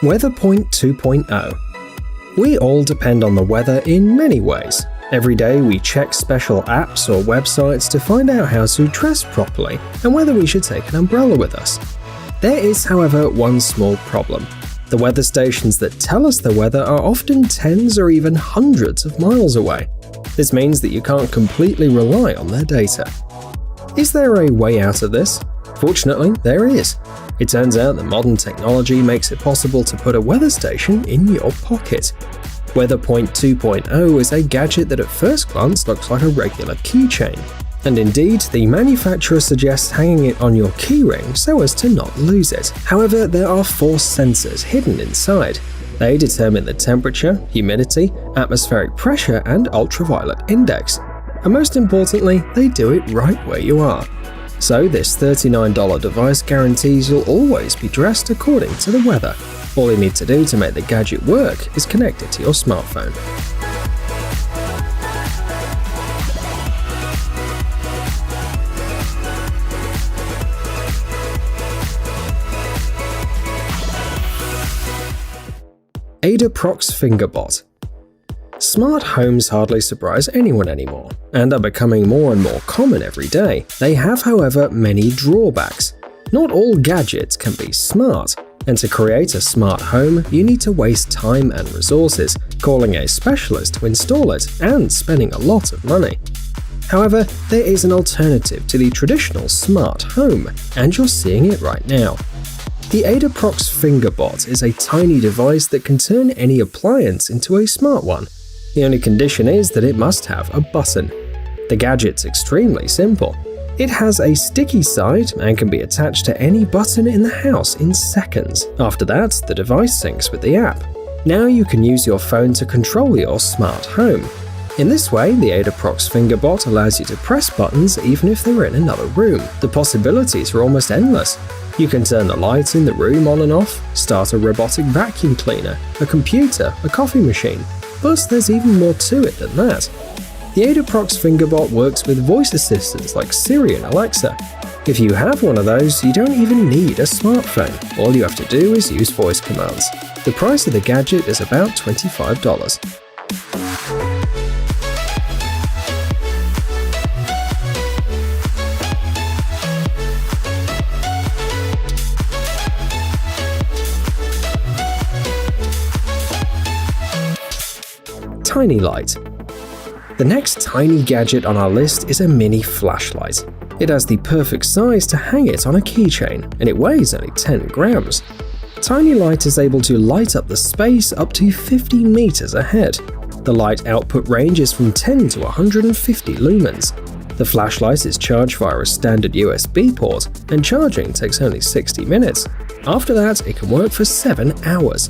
WeatherPoint 2.0. We all depend on the weather in many ways. Every day we check special apps or websites to find out how to dress properly and whether we should take an umbrella with us. There is, however, one small problem. The weather stations that tell us the weather are often tens or even hundreds of miles away. This means that you can't completely rely on their data. Is there a way out of this? Fortunately, there is. It turns out that modern technology makes it possible to put a weather station in your pocket. WeatherPoint 2.0 is a gadget that at first glance looks like a regular keychain. And indeed, the manufacturer suggests hanging it on your keyring so as to not lose it. However, there are 4 sensors hidden inside. They determine the temperature, humidity, atmospheric pressure, and ultraviolet index. And most importantly, they do it right where you are. So this $39 device guarantees you'll always be dressed according to the weather. All you need to do to make the gadget work is connect it to your smartphone. AdaProx Fingerbot. Smart homes hardly surprise anyone anymore, and are becoming more and more common every day. They have, however, many drawbacks. Not all gadgets can be smart, and to create a smart home, you need to waste time and resources, calling a specialist to install it, and spending a lot of money. However, there is an alternative to the traditional smart home, and you're seeing it right now. The AdaProx Fingerbot is a tiny device that can turn any appliance into a smart one. The only condition is that it must have a button. The gadget's extremely simple. It has a sticky side and can be attached to any button in the house in seconds. After that, the device syncs with the app. Now you can use your phone to control your smart home. In this way, the AdaProx Fingerbot allows you to press buttons even if they're in another room. The possibilities are almost endless. You can turn the lights in the room on and off, start a robotic vacuum cleaner, a computer, a coffee machine. But there's even more to it than that. The AdaProx Fingerbot works with voice assistants like Siri and Alexa. If you have one of those, you don't even need a smartphone. All you have to do is use voice commands. The price of the gadget is about $25. Tiny Light. The next tiny gadget on our list is a mini flashlight. It has the perfect size to hang it on a keychain, and it weighs only 10 grams. Tiny Light is able to light up the space up to 50 meters ahead. The light output range is from 10 to 150 lumens. The flashlight is charged via a standard USB port, and charging takes only 60 minutes. After that, it can work for 7 hours.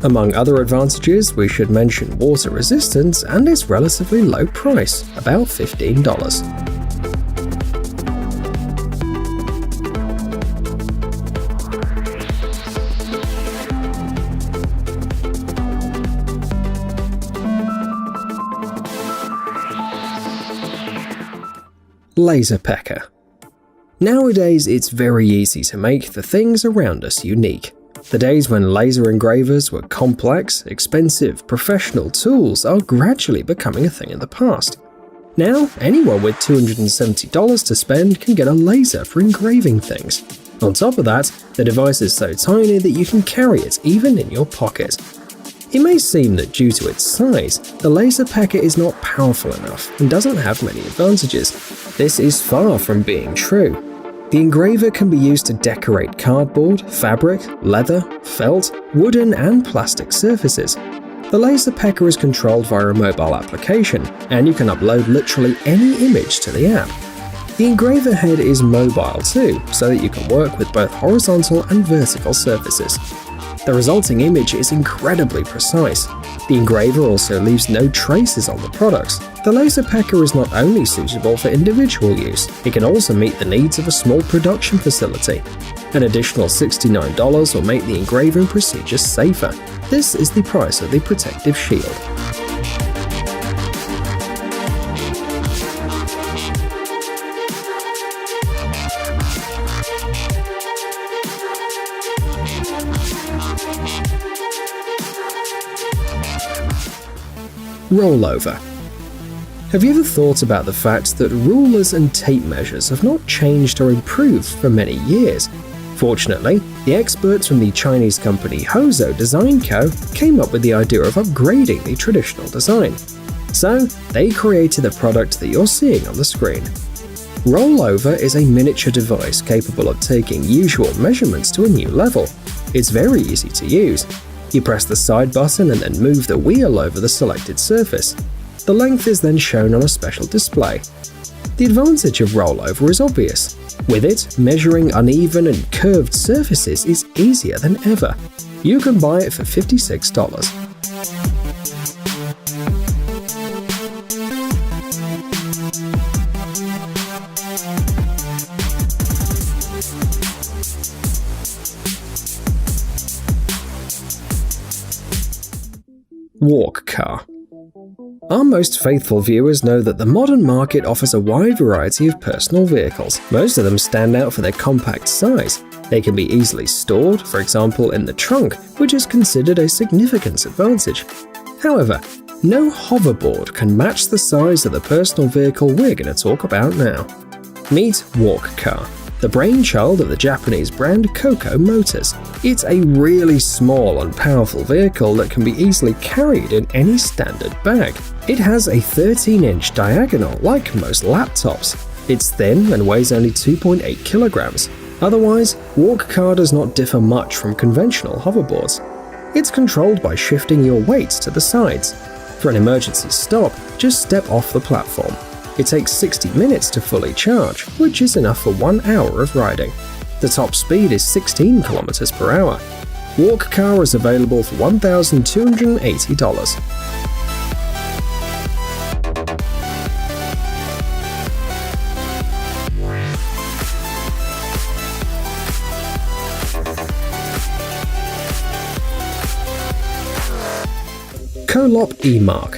Among other advantages, we should mention water resistance and its relatively low price, about $15. LaserPecker. Nowadays, it's very easy to make the things around us unique. The days when laser engravers were complex, expensive, professional tools are gradually becoming a thing in the past. Now, anyone with $270 to spend can get a laser for engraving things. On top of that, the device is so tiny that you can carry it even in your pocket. It may seem that due to its size, the LaserPecker is not powerful enough and doesn't have many advantages. This is far from being true. The engraver can be used to decorate cardboard, fabric, leather, felt, wooden, and plastic surfaces. The LaserPecker is controlled via a mobile application, and you can upload literally any image to the app. The engraver head is mobile too, so that you can work with both horizontal and vertical surfaces. The resulting image is incredibly precise. The engraver also leaves no traces on the products. The LaserPecker is not only suitable for individual use, it can also meet the needs of a small production facility. An additional $69 will make the engraving procedure safer. This is the price of the protective shield. Rollover. Have you ever thought about the fact that rulers and tape measures have not changed or improved for many years? Fortunately, the experts from the Chinese company Hozou Design Co. came up with the idea of upgrading the traditional design. So, they created the product that you're seeing on the screen. Rollover is a miniature device capable of taking usual measurements to a new level. It's very easy to use. You press the side button and then move the wheel over the selected surface. The length is then shown on a special display. The advantage of rollover is obvious. With it, measuring uneven and curved surfaces is easier than ever. You can buy it for $56. Walk car. Our most faithful viewers know that the modern market offers a wide variety of personal vehicles. Most of them stand out for their compact size. They can be easily stored, for example in the trunk, which is considered a significant advantage. However, no hoverboard can match the size of the personal vehicle we're going to talk about now. Meet Walk Car, the brainchild of the Japanese brand Coco Motors. It's a really small and powerful vehicle that can be easily carried in any standard bag. It has a 13-inch diagonal like most laptops. It's thin and weighs only 2.8 kilograms. Otherwise, Walk Car does not differ much from conventional hoverboards. It's controlled by shifting your weight to the sides. For an emergency stop, just step off the platform. It takes 60 minutes to fully charge, which is enough for 1 hour of riding. The top speed is 16 km per hour. Walk Car is available for $1,280. Colop eMark.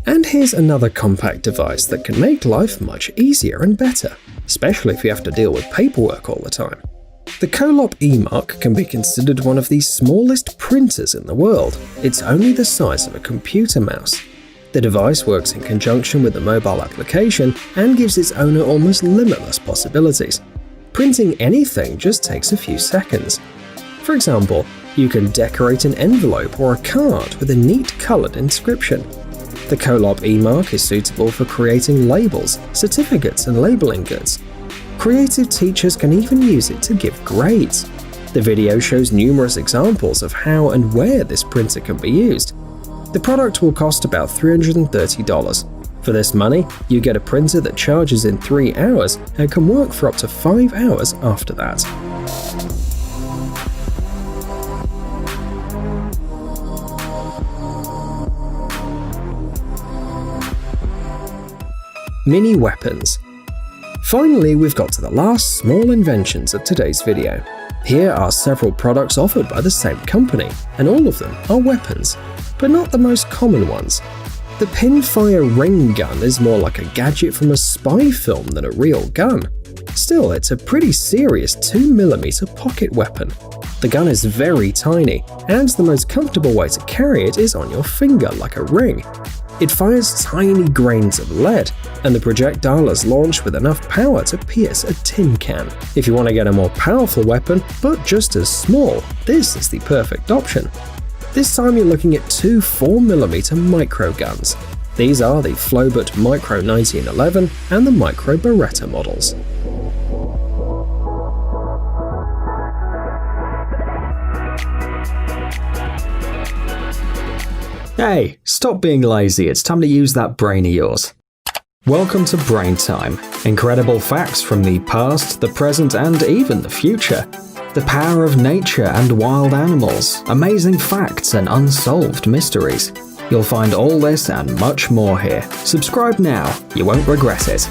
And here's another compact device that can make life much easier and better, especially if you have to deal with paperwork all the time. The Colop eMark can be considered one of the smallest printers in the world. It's only the size of a computer mouse. The device works in conjunction with the mobile application and gives its owner almost limitless possibilities. Printing anything just takes a few seconds. For example, you can decorate an envelope or a card with a neat colored inscription. The Colop eMark is suitable for creating labels, certificates, and labeling goods. Creative teachers can even use it to give grades. The video shows numerous examples of how and where this printer can be used. The product will cost about $330. For this money, you get a printer that charges in 3 hours and can work for up to 5 hours after that. Mini weapons. Finally, we've got to the last small inventions of today's video. Here are several products offered by the same company, and all of them are weapons, but not the most common ones. The Pinfire ring gun is more like a gadget from a spy film than a real gun. Still, it's a pretty serious 2mm pocket weapon. The gun is very tiny, and the most comfortable way to carry it is on your finger like a ring. It fires tiny grains of lead, and the projectile is launched with enough power to pierce a tin can. If you want to get a more powerful weapon, but just as small, this is the perfect option. This time you're looking at 2 4mm micro guns. These are the Flowbut Micro 1911 and the Micro Beretta models. Hey, stop being lazy, it's time to use that brain of yours. Welcome to Brain Time. Incredible facts from the past, the present, and even the future. The power of nature and wild animals, amazing facts and unsolved mysteries. You'll find all this and much more here. Subscribe now, you won't regret it.